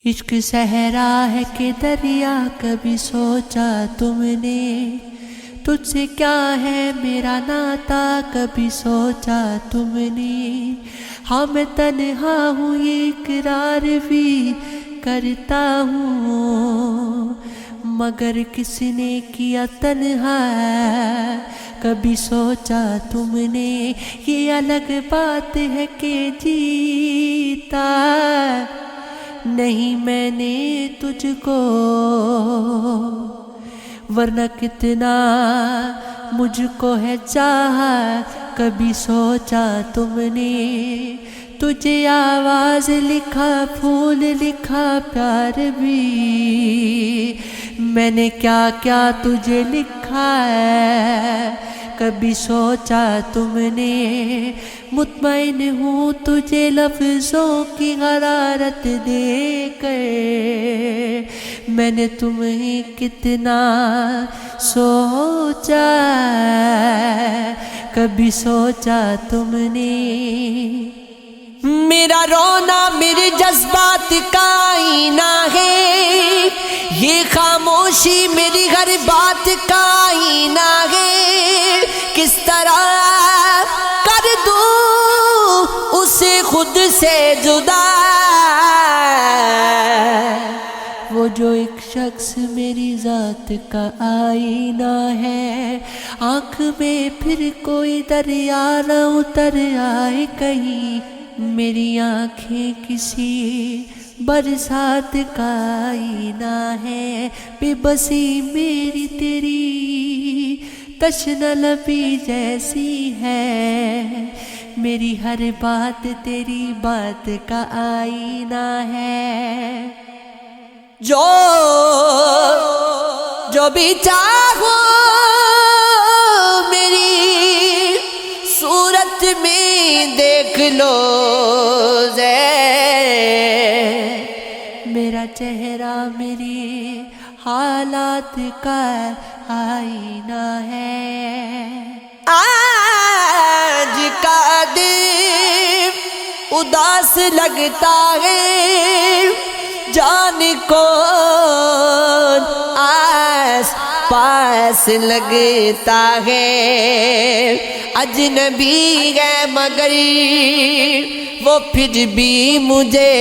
عشق صحرا ہے کہ دریا، کبھی سوچا تم نے تجھ سے کیا ہے میرا ناتا، کبھی سوچا تم نے ہاں میں تنہا ہوں یہ اقرار بھی کرتا ہوں، مگر کس نے کیا تنہا کبھی سوچا تم نے، یہ الگ بات ہے کہ جیتا نہیں میں نے تجھ کو، ورنہ کتنا مجھ کو ہے چاہا، کبھی سوچا تم نے تجھے آواز لکھا پھول لکھا پیار بھی، میں نے کیا کیا تجھے لکھا ہے کبھی سوچا تم نے، مطمئن ہوں تجھے لفظوں کی حرارت دے کر، میں نے تمہیں کتنا سوچا کبھی سوچا تم نے، میرا رونا میرے جذبات کا آئینہ ہے، یہ خاموشی میری ہر بات کا آئینہ ہے، کس طرح کر دوں اسے خود سے جدا، وہ جو ایک شخص میری ذات کا آئینہ ہے، آنکھ میں پھر کوئی دریا نہ اتر آئے کہیں، میری آنکھیں کسی برسات کا آئینہ ہے، بے بسی میری تیری تشنہ لبی جیسی ہے، میری ہر بات تیری بات کا آئینہ ہے، جو بھی چاہو میری صورت میں دیکھ لو، میرا چہرہ میری حالات کا آئینہ ہے، آج کا دن اداس لگتا ہے، جان کون آس پاس لگتا ہے، اجنبی ہے مگر وہ پھر بھی مجھے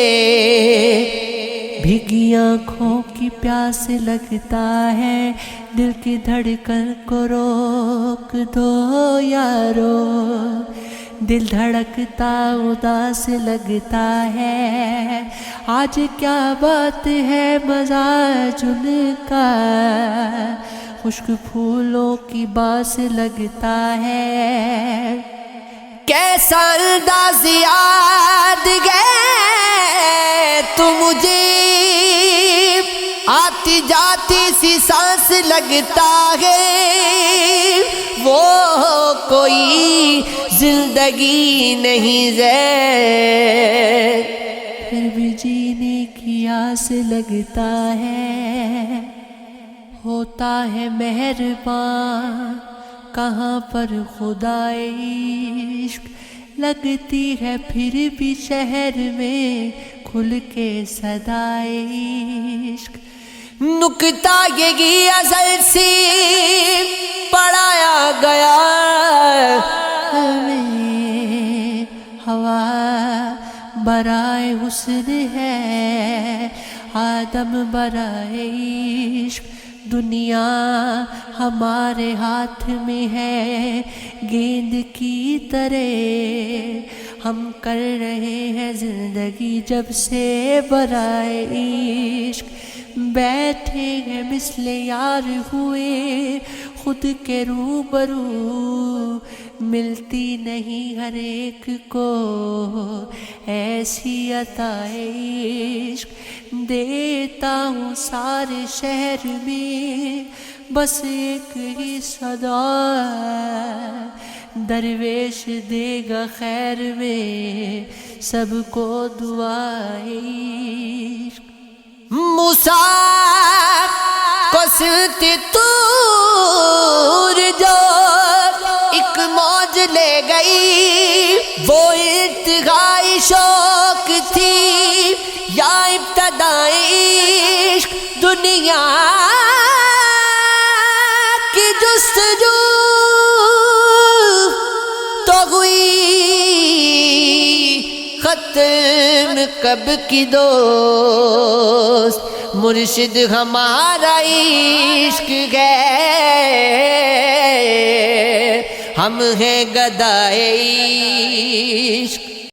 بھیگی آنکھوں کی پیاس لگتا ہے، دل کی دھڑکن کو روک دو یارو، دل دھڑکتا اداس لگتا ہے، آج کیا بات ہے مزاج ان کا، خشک پھولوں کی باس لگتا ہے، کیسا انداز یاد گئے تو مجھے آتی جاتی سی سانس لگتا ہے، وہ کوئی زندگی نہیں زیر پھر بھی جینے کی آس لگتا ہے، ہوتا ہے مہربان کہاں پر خدائے عشق، لگتی ہے پھر بھی شہر میں کھل کے صدائے عشق، نکتہ یہی ازل سے پڑھایا گیا ہمیں، ہوا برائے حسن ہے آدم برائے عشق، دنیا ہمارے ہاتھ میں ہے گیند کی طرح، ہم کر رہے ہیں زندگی جب سے برائے عشق، بیٹھے ہیں مثل یار ہوئے خود کے روبرو، ملتی نہیں ہر ایک کو ایسی عطائے عشق، دیتا ہوں سارے شہر میں بس ایک ہی صدا، درویش دے گا خیر میں سب کو دعائے عشق، موسیٰ کو سلتے تور جو ایک موج لے گئی، وہ ارتقائی شوق تھی یا ابتدائے دنیا کی جستجو تو ہوئی ختم کب کی دوست مرشد ہمارا عشق ہے ہم ہیں گدائے عشق